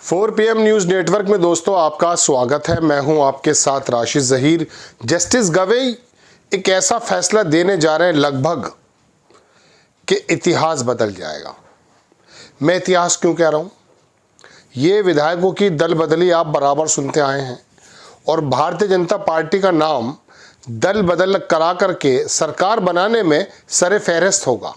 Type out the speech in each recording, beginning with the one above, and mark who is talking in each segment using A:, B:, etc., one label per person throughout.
A: 4 PM news network में दोस्तों आपका स्वागत है। मैं हूं आपके साथ राशिद ज़हीर। जस्टिस गवई एक ऐसा फैसला देने जा रहे हैं लगभग कि इतिहास बदल जाएगा। मैं इतिहास क्यों कह रहा हूं? ये विधायकों की दल बदली आप बराबर सुनते आए हैं और भारतीय जनता पार्टी का नाम दल बदल करा करके सरकार बनाने में सरे फहरिस्त होगा।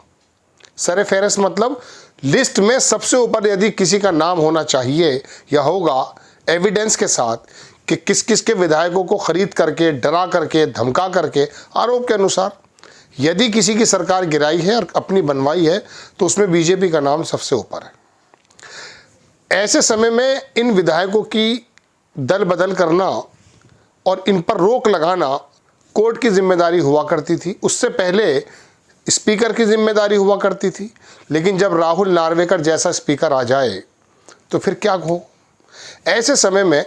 A: सरे फहरिस्त मतलब लिस्ट में सबसे ऊपर यदि किसी का नाम होना चाहिए या होगा एविडेंस के साथ कि किस किस के विधायकों को खरीद करके, डरा करके, धमका करके, आरोप के अनुसार यदि किसी की सरकार गिराई है और अपनी बनवाई है तो उसमें बीजेपी का नाम सबसे ऊपर है। ऐसे समय में इन विधायकों की दल बदल करना और इन पर रोक लगाना कोर्ट की जिम्मेदारी हुआ करती थी। उससे पहले स्पीकर की जिम्मेदारी हुआ करती थी, लेकिन जब राहुल नार्वेकर जैसा स्पीकर आ जाए तो फिर क्या हो। ऐसे समय में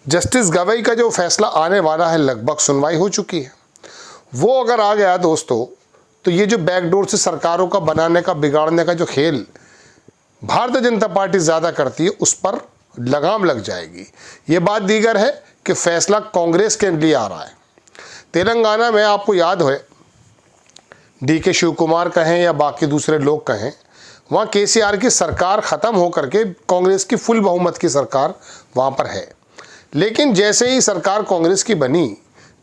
A: जस्टिस गवई का जो फैसला आने वाला है, लगभग सुनवाई हो चुकी है, वो अगर आ गया दोस्तों तो ये जो बैकडोर से सरकारों का बनाने का, बिगाड़ने का जो खेल भारतीय जनता पार्टी ज़्यादा करती है उस पर लगाम लग जाएगी। ये बात दीगर है कि फैसला कांग्रेस के लिए आ रहा है। तेलंगाना में आपको याद हो, DK शिव कुमार कहें या बाकी दूसरे लोग कहें, वहाँ KCR की सरकार ख़त्म होकर के कांग्रेस की फुल बहुमत की सरकार वहाँ पर है। लेकिन जैसे ही सरकार कांग्रेस की बनी,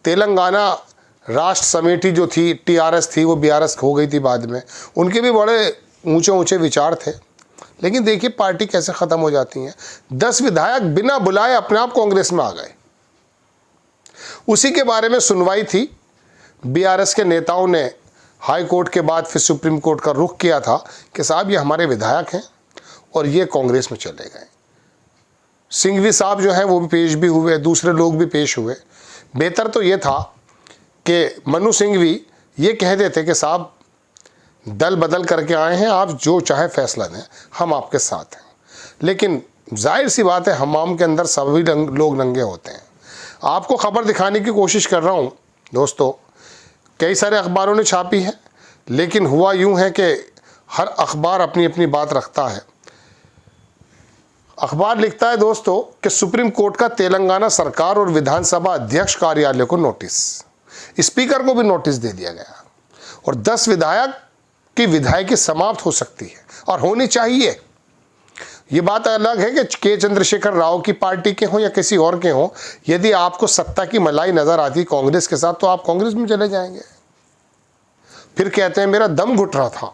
A: तेलंगाना राष्ट्र समिति जो थी, TRS थी, वो BRS हो गई थी बाद में। उनके भी बड़े ऊंचे ऊंचे विचार थे, लेकिन देखिए पार्टी कैसे ख़त्म हो जाती हैं। 10 विधायक बिना बुलाए अपने आप कांग्रेस में आ गए। उसी के बारे में सुनवाई थी। BRS के नेताओं ने हाई कोर्ट के बाद फिर सुप्रीम कोर्ट का रुख किया था कि साहब ये हमारे विधायक हैं और ये कांग्रेस में चले गए। सिंघवी साहब जो हैं वो भी पेश भी हुए, दूसरे लोग भी पेश हुए। बेहतर तो ये था कि मनु सिंघवी ये कह देते कि साहब दल बदल करके आए हैं, आप जो चाहे फैसला दें, हम आपके साथ हैं। लेकिन जाहिर सी बात है, हमाम के अंदर सभी लोग नंगे होते हैं। आपको खबर दिखाने की कोशिश कर रहा हूँ दोस्तों। कई सारे अखबारों ने छापी है, लेकिन हुआ यूं है कि हर अखबार अपनी अपनी बात रखता है। अखबार लिखता है दोस्तों कि सुप्रीम कोर्ट का तेलंगाना सरकार और विधानसभा अध्यक्ष कार्यालय को नोटिस, स्पीकर को भी नोटिस दे दिया गया और 10 विधायक की विधायकी समाप्त हो सकती है और होनी चाहिए। ये बात अलग है कि K चंद्रशेखर राव की पार्टी के हों या किसी और के हों, यदि आपको सत्ता की मलाई नजर आती कांग्रेस के साथ तो आप कांग्रेस में चले जाएंगे। फिर कहते हैं मेरा दम घुट रहा था,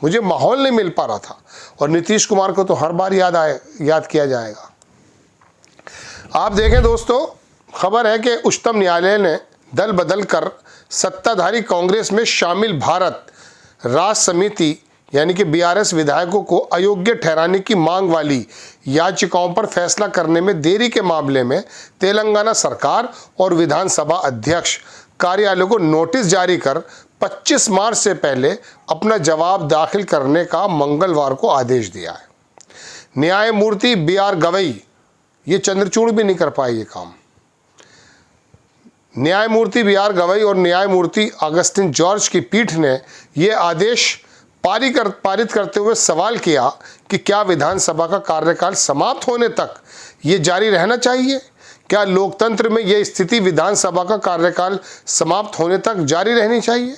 A: मुझे माहौल नहीं मिल पा रहा था। और नीतीश कुमार को तो हर बार याद किया जाएगा। आप देखें दोस्तों, खबर है कि उच्चतम न्यायालय ने दल बदल कर सत्ताधारी कांग्रेस में शामिल भारत राष्ट्र समिति यानी कि BRS विधायकों को अयोग्य ठहराने की मांग वाली याचिकाओं पर फैसला करने में देरी के मामले में तेलंगाना सरकार और विधानसभा अध्यक्ष कार्यालय को नोटिस जारी कर 25 मार्च से पहले अपना जवाब दाखिल करने का मंगलवार को आदेश दिया है। न्यायमूर्ति BR गवई, ये चंद्रचूड़ भी नहीं कर पाए ये काम। न्यायमूर्ति BR गवई और न्यायमूर्ति अगस्टिन जॉर्ज की पीठ ने यह आदेश पारित करते हुए सवाल किया कि क्या विधानसभा का कार्यकाल समाप्त होने तक ये जारी रहना चाहिए? क्या लोकतंत्र में ये स्थिति विधानसभा का कार्यकाल समाप्त होने तक जारी रहनी चाहिए?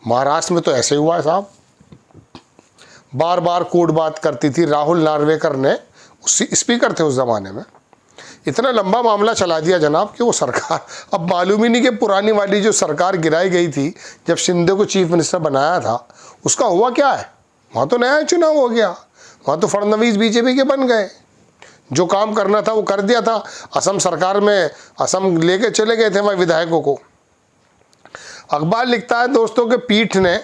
A: महाराष्ट्र में तो ऐसे हुआ है साहब। बार बार कोर्ट बात करती थी। राहुल नार्वेकर ने, स्पीकर थे उस जमाने में, इतना लंबा मामला चला दिया जनाब कि वो सरकार, अब मालूम ही नहीं कि पुरानी वाली जो सरकार गिराई गई थी जब शिंदे को चीफ मिनिस्टर बनाया था, उसका हुआ क्या है? वहाँ तो नया चुनाव हो गया, वहाँ तो फडणवीस बीजेपी के बन गए। जो काम करना था वो कर दिया था। असम सरकार में असम लेके चले गए थे वहाँ विधायकों को। अखबार लिखता है दोस्तों कि पीठ ने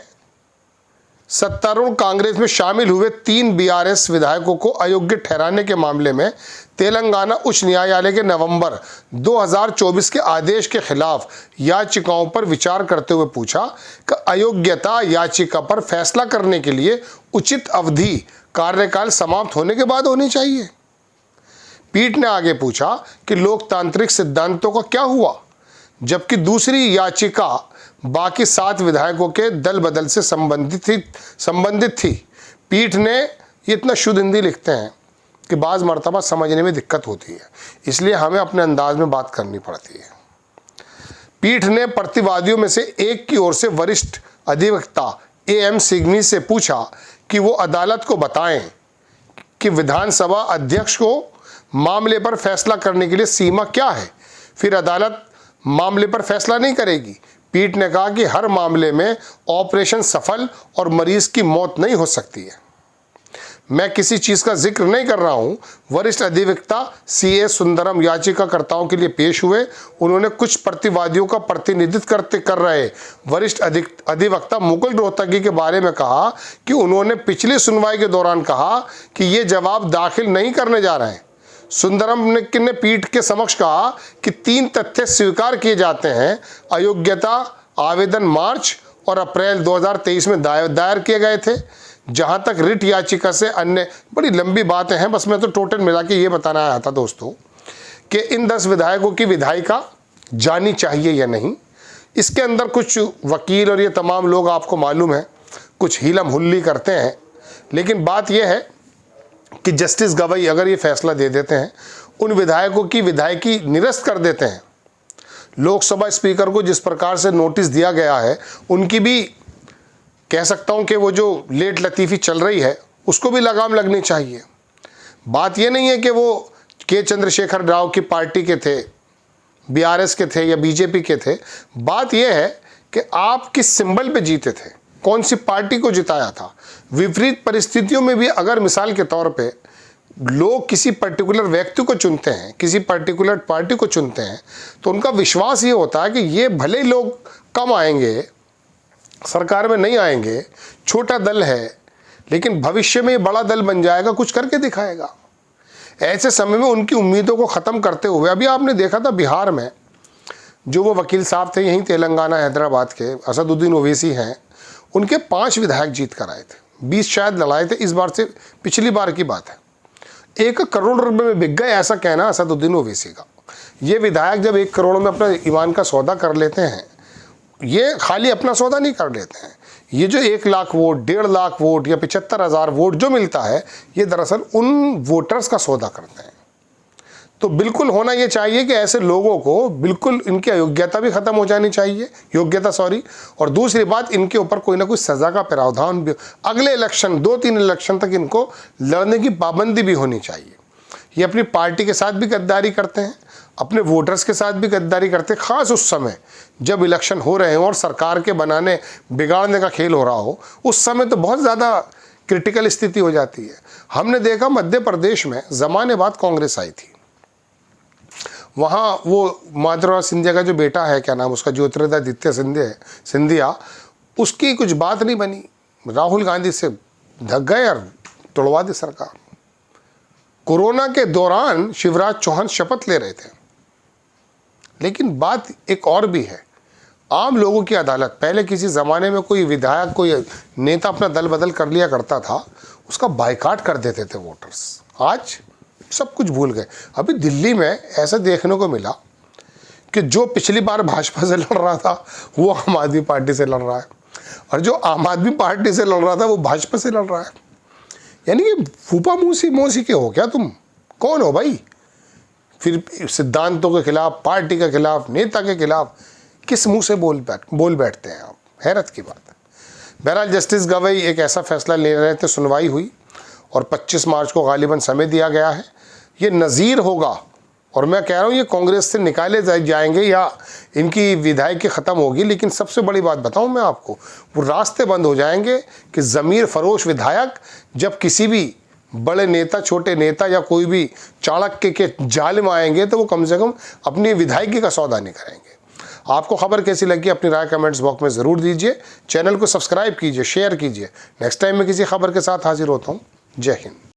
A: सत्तारूढ़ कांग्रेस में शामिल हुए 3 BRS विधायकों को अयोग्य ठहराने के मामले में तेलंगाना उच्च न्यायालय के नवंबर 2024 के आदेश के खिलाफ याचिकाओं पर विचार करते हुए पूछा कि अयोग्यता याचिका पर फैसला करने के लिए उचित अवधि कार्यकाल समाप्त होने के बाद होनी चाहिए। पीठ ने आगे पूछा कि लोकतांत्रिक सिद्धांतों का क्या हुआ, जबकि दूसरी याचिका बाकी 7 विधायकों के दल बदल से संबंधित थी। पीठ ने, ये इतना शुद्ध हिंदी लिखते हैं, कि बाज़ मरतबा समझने में दिक्कत होती है, इसलिए हमें अपने अंदाज में बात करनी पड़ती है। पीठ ने प्रतिवादियों में से एक की ओर से वरिष्ठ अधिवक्ता AM सिग्मी से पूछा कि वो अदालत को बताएं कि विधानसभा अध्यक्ष को मामले पर फैसला करने के लिए सीमा क्या है, फिर अदालत मामले पर फैसला नहीं करेगी। पीठ ने कहा कि हर मामले में ऑपरेशन सफल और मरीज की मौत नहीं हो सकती है। मैं किसी चीज़ का जिक्र नहीं कर रहा हूं। वरिष्ठ अधिवक्ता CA सुंदरम याचिकाकर्ताओं के लिए पेश हुए। उन्होंने कुछ प्रतिवादियों का प्रतिनिधित्व कर रहे वरिष्ठ अधिवक्ता मुकुल रोहतगी के बारे में कहा कि उन्होंने पिछली सुनवाई के दौरान कहा कि ये जवाब दाखिल नहीं करने जा रहे हैं। सुंदरम ने पीठ के समक्ष कहा कि 3 तथ्य स्वीकार किए जाते हैं। अयोग्यता आवेदन मार्च और अप्रैल 2023 में दायर किए गए थे। जहां तक रिट याचिका से अन्य, बड़ी लंबी बातें हैं, बस मैं तो टोटल मिला के ये बताना आया था दोस्तों कि इन 10 विधायकों की विधायिका जानी चाहिए या नहीं। इसके अंदर कुछ वकील और ये तमाम लोग आपको मालूम है कुछ हीलम हुल्ली करते हैं, लेकिन बात यह है कि जस्टिस गवई अगर ये फैसला दे देते हैं, उन विधायकों की विधायकी निरस्त कर देते हैं। लोकसभा स्पीकर को जिस प्रकार से नोटिस दिया गया है, उनकी भी कह सकता हूं कि वो जो लेट लतीफ़ी चल रही है उसको भी लगाम लगनी चाहिए। बात ये नहीं है कि वो के चंद्रशेखर राव की पार्टी के थे, BRS के थे या BJP के थे। बात यह है कि आप किस सिंबल पे जीते थे, कौन सी पार्टी को जिताया था। विपरीत परिस्थितियों में भी अगर मिसाल के तौर पे लोग किसी पर्टिकुलर व्यक्ति को चुनते हैं, किसी पर्टिकुलर पार्टी को चुनते हैं, तो उनका विश्वास ये होता है कि ये भले ही लोग कम आएंगे, सरकार में नहीं आएंगे, छोटा दल है, लेकिन भविष्य में ये बड़ा दल बन जाएगा, कुछ करके दिखाएगा। ऐसे समय में उनकी उम्मीदों को ख़त्म करते हुए अभी आपने देखा था बिहार में जो वो वकील साहब थे, यहीं तेलंगाना हैदराबाद के, असदुद्दीन ओवैसी हैं, उनके 5 विधायक जीत कर आए थे, 20 शायद लड़ाए थे। इस बार से पिछली बार की बात है, 1 करोड़ रुपए में बिक गए, ऐसा कहना असदुद्दीन ओवैसी का। ये विधायक जब 1 करोड़ में अपना ईमान का सौदा कर लेते हैं, ये खाली अपना सौदा नहीं कर लेते हैं, ये जो 1 लाख वोट, 1.5 लाख वोट या 75,000 वोट जो मिलता है, ये दरअसल उन वोटर्स का सौदा करते हैं। तो बिल्कुल होना ये चाहिए कि ऐसे लोगों को बिल्कुल इनकी अयोग्यता भी ख़त्म हो जानी चाहिए, योग्यता सॉरी, और दूसरी बात, इनके ऊपर कोई ना कोई सज़ा का प्रावधान भी, अगले इलेक्शन 2-3 इलेक्शन तक इनको लड़ने की पाबंदी भी होनी चाहिए। ये अपनी पार्टी के साथ भी गद्दारी करते हैं, अपने वोटर्स के साथ भी गद्दारी करते हैं, ख़ास उस समय जब इलेक्शन हो रहे हों और सरकार के बनाने बिगाड़ने का खेल हो रहा हो, उस समय तो बहुत ज़्यादा क्रिटिकल स्थिति हो जाती है। हमने देखा मध्य प्रदेश में ज़माने बाद कांग्रेस आई थी, वहाँ वो माधवराव सिंधिया का जो बेटा है, क्या नाम उसका, ज्योतिरादित्य सिंधिया, उसकी कुछ बात नहीं बनी, राहुल गांधी से धक गए और तोड़वा दी सरकार। कोरोना के दौरान शिवराज चौहान शपथ ले रहे थे, लेकिन बात एक और भी है, आम लोगों की अदालत। पहले किसी ज़माने में कोई विधायक, कोई नेता अपना दल बदल कर लिया करता था, उसका बायकाट कर देते थे वोटर्स। आज सब कुछ भूल गए। अभी दिल्ली में ऐसा देखने को मिला कि जो पिछली बार भाजपा से लड़ रहा था वो आम आदमी पार्टी से लड़ रहा है, और जो आम आदमी पार्टी से लड़ रहा था वो भाजपा से लड़ रहा है। यानी कि फूफा मौसी के हो क्या तुम? कौन हो भाई? फिर सिद्धांतों के खिलाफ, पार्टी के खिलाफ, नेता के खिलाफ किस मुंह से बोल बैठते हैं आप? हैरत की बात है। बहरहाल जस्टिस गवई एक ऐसा फैसला ले रहे थे, सुनवाई हुई और 25 मार्च को गालिबन समय दिया गया है। ये नज़ीर होगा, और मैं कह रहा हूँ ये कांग्रेस से निकाले जाएंगे या इनकी विधायकी ख़त्म होगी, लेकिन सबसे बड़ी बात बताऊँ मैं आपको, वो रास्ते बंद हो जाएंगे कि ज़मीर फरोश विधायक जब किसी भी बड़े नेता, छोटे नेता या कोई भी चाणक्य के जाल में आएंगे तो वो कम से कम अपनी विधायकी का सौदा नहीं करेंगे। आपको खबर कैसी लगी अपनी राय कमेंट्स बॉक्स में ज़रूर दीजिए। चैनल को सब्सक्राइब कीजिए, शेयर कीजिए। नेक्स्ट टाइम मैं किसी खबर के साथ हाजिर होता हूँ। जय हिंद।